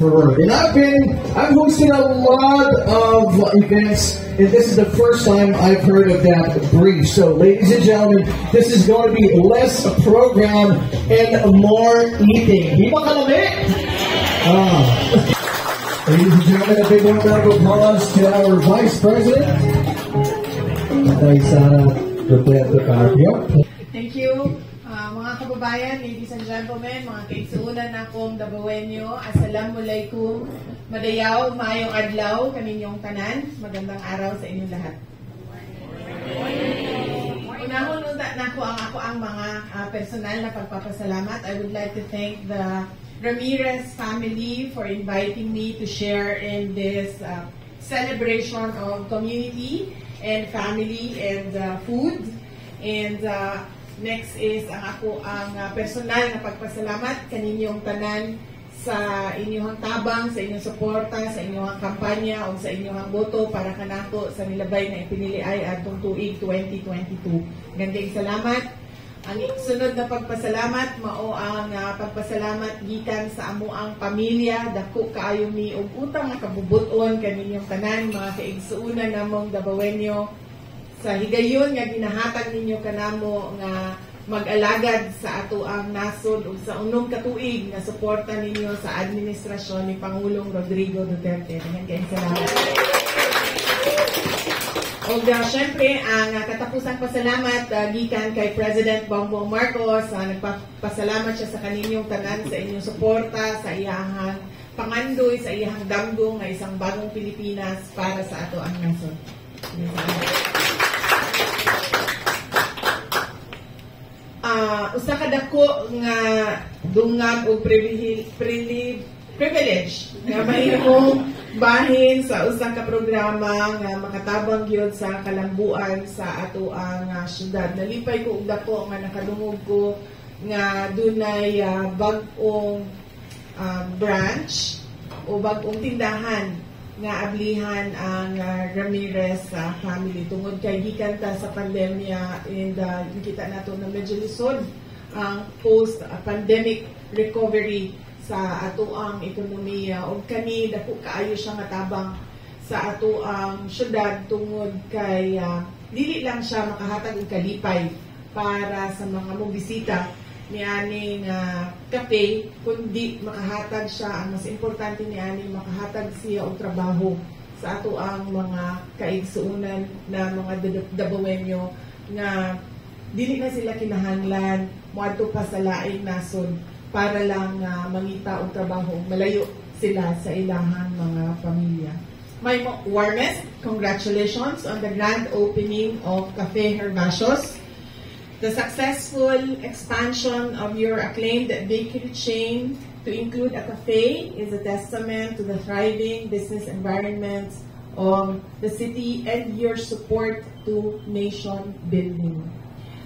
And I've hosted a lot of events, and this is the first time I've heard of that brief. So, ladies and gentlemen, this is going to be less a program and more eating. Di ba kalami? Ladies and gentlemen, a big round of applause to our Vice President, Sara Duterte Carpio. Thank you. Mga kababayan, ladies and gentlemen, mga kaigsuunan na akong Dabawenyo, Assalamualaikum, Madayaw, Maayong Adlaw, kaninyong tanan, magandang araw sa inyong lahat. Unahon na ako ang mga personal na pagpapasalamat. I would like to thank the Ramirez family for inviting me to share in this celebration of community and family and food. And next is ang personal na pagpasalamat kaninyong tanan sa inyong tabang, sa inyong suporta, sa inyong kampanya o sa inyong boto para kanako sa nilabay na ipiniliay atong tuig 2022. Gandang salamat. Ang sunod na pagpasalamat mao ang pagpasalamat gikan sa amuang pamilya, dako kaayo ni og utang nga kabubuton kaninyong tanan, mga kaigsuunan namong Dabawenyo, sa higayon nga ginahatag ninyo kanamo nga mag-alagad sa ato ang nasod ug sa unong katuig nga suporta ninyo sa administrasyon ni Pangulong Rodrigo Duterte. Daghang salamat. Og syempre ang katapusang pasalamat gikan kay President Bongbong Marcos. Nagpasalamat siya sa kaninyong tanan sa inyong suporta sa iyahang pangandoy, sa iyahang damgong nga isang bagong Pilipinas para sa ato ang nasod. Usa ka dako nga dungag o privilege nga mahimong bahin sa usang ka programa nga makatabang gyud sa kalambuan sa ato ang syudad. Nalipay ko og dako nga nakadungog ko nga dunay bag-ong branch o bag-ong tindahan nga ablihan ang Ramirez family tungod kay gikan ta sa pandemya and kita nato na medyo lisod ang post-pandemic recovery sa ato ang ekonomiya ug kani dako kaayo siya nga tabang sa ato ang syudad tungod kay dili lang siya makahatag og kalipay para sa mga mobisita nianing cafe, kundi makahatag siya, ang mas importante nianing makahatag siya og trabaho sa ato ang mga kaigsuunan na mga Dabawenyo nga dili na sila kinahanglan moadto pa sa laing nasod para lang mangita og trabaho, malayo sila sa ilahang mga pamilya. My warmest congratulations on the grand opening of Cafe Herbacios. The successful expansion of your acclaimed bakery chain to include a cafe is a testament to the thriving business environment of the city and your support to nation building.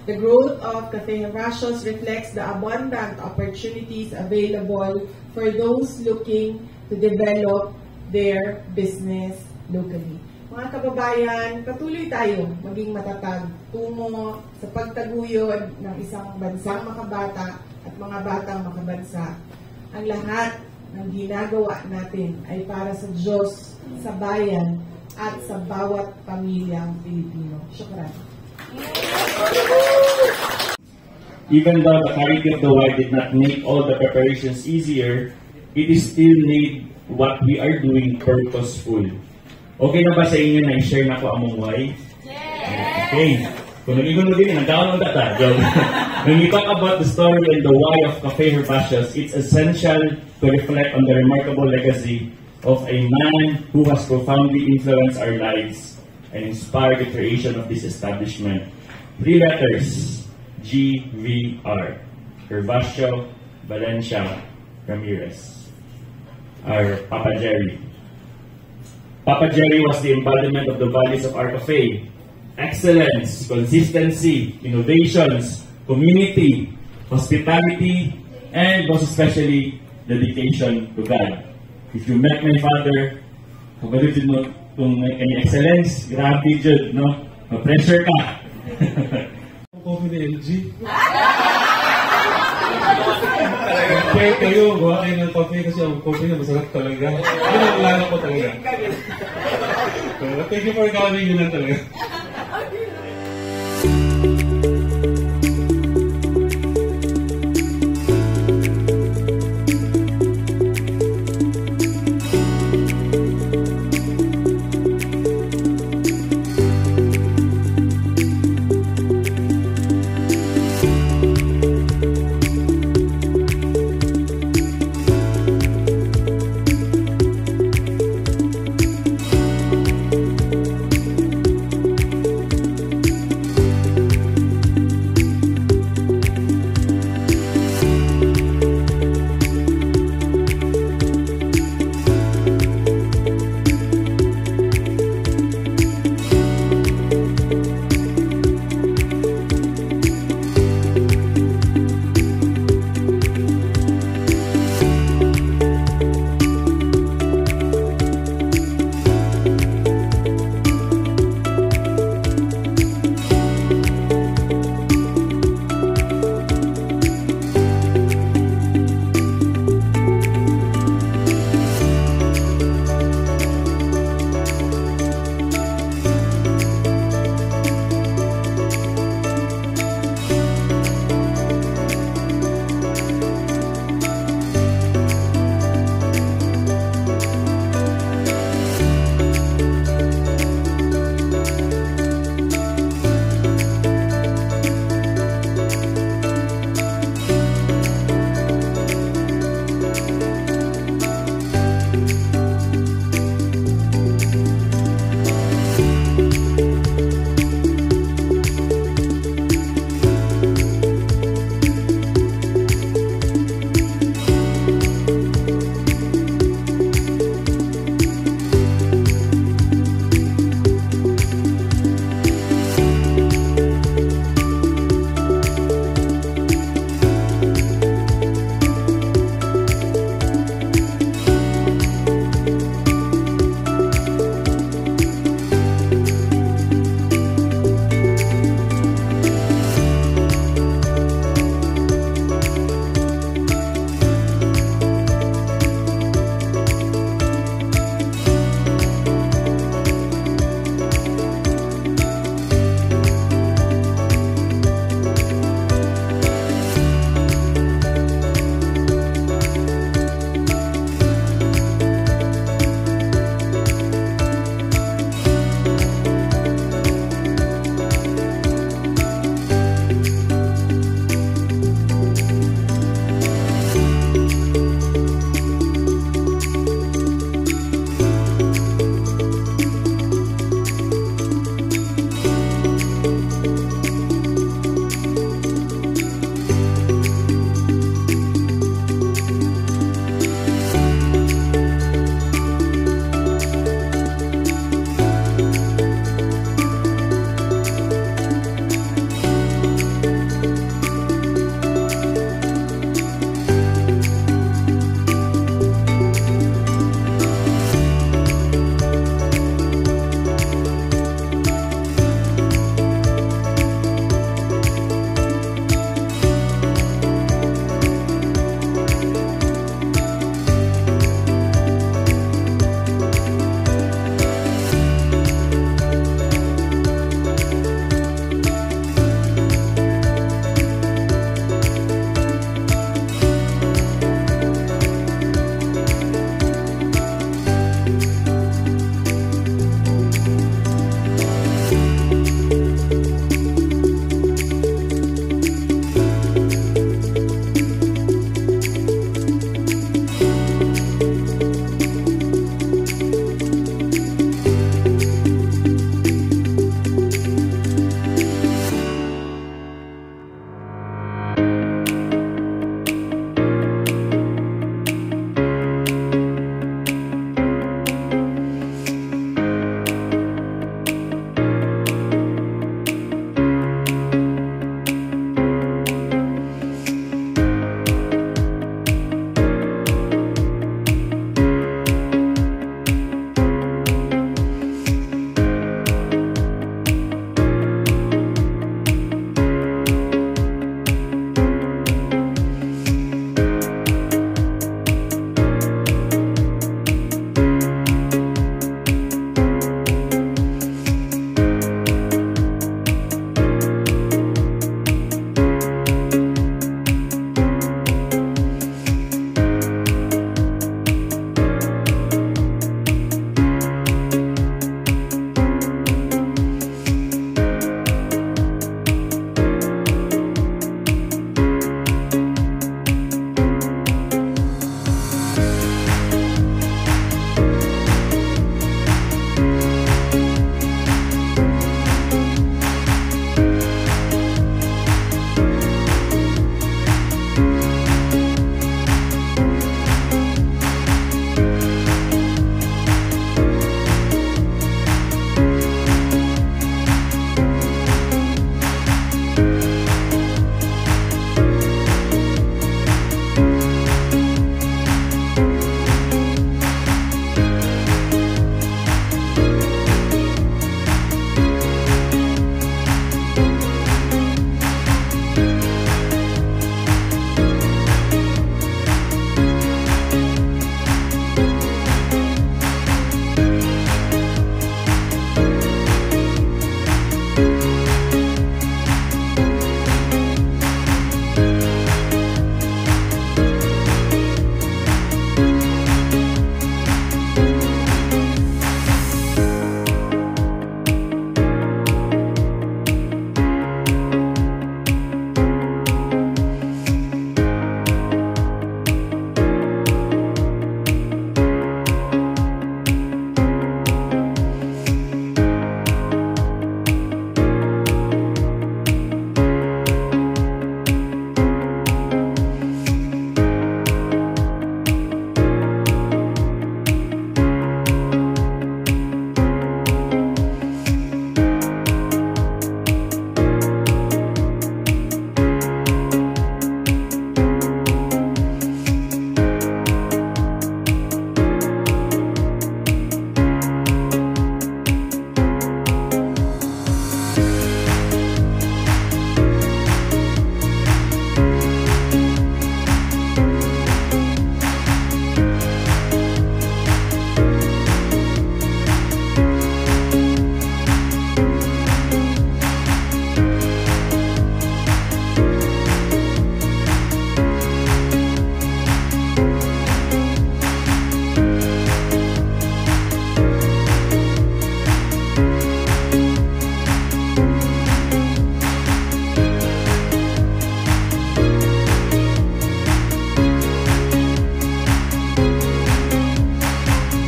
The growth of Cafe Herbacios reflects the abundant opportunities available for those looking to develop their business locally. Mga kababayan, patuloy tayo maging matatag tungo sa pagtaguyod ng isang bansang makabata at mga batang makabansa. Ang lahat ng ginagawa natin ay para sa Diyos, sa bayan, at sa bawat pamilyang Pilipino. Syukran. Even though the Charity of the Wild did not make all the preparations easier, it is still made what we are doing purposeful. Okay na ba sa inyo na i-share na ko among why? Yes! Okay. Kung nag-igon mo din, nag-download na tayo. When we talk about the story and the why of Cafe Herbacios, it's essential to reflect on the remarkable legacy of a man who has profoundly influenced our lives and inspired the creation of this establishment. 3 letters, GVR. Herbacio Valencia Ramirez. Our Papa Jerry. Papa Jerry was the embodiment of the values of our cafe: excellence, consistency, innovations, community, hospitality, and most especially dedication to God. If you met my father, kung gano'n mo itong kanyang excellence, grabe dyan, no? Ma-pressure ka. Coffee ni LG. Kaya kayo, gawa kayo ng coffee kasi ang coffee na masarap talaga. Yun ang lalo ko talaga. Thank you for coming, yun lang talaga.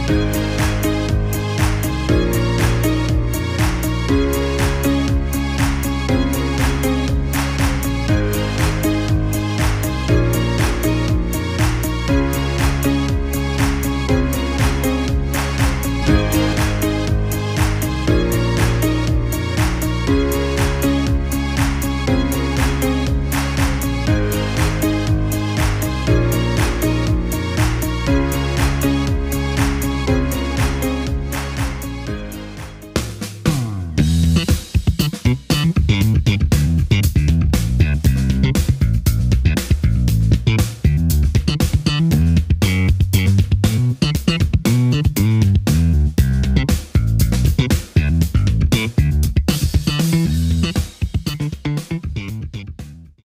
Thank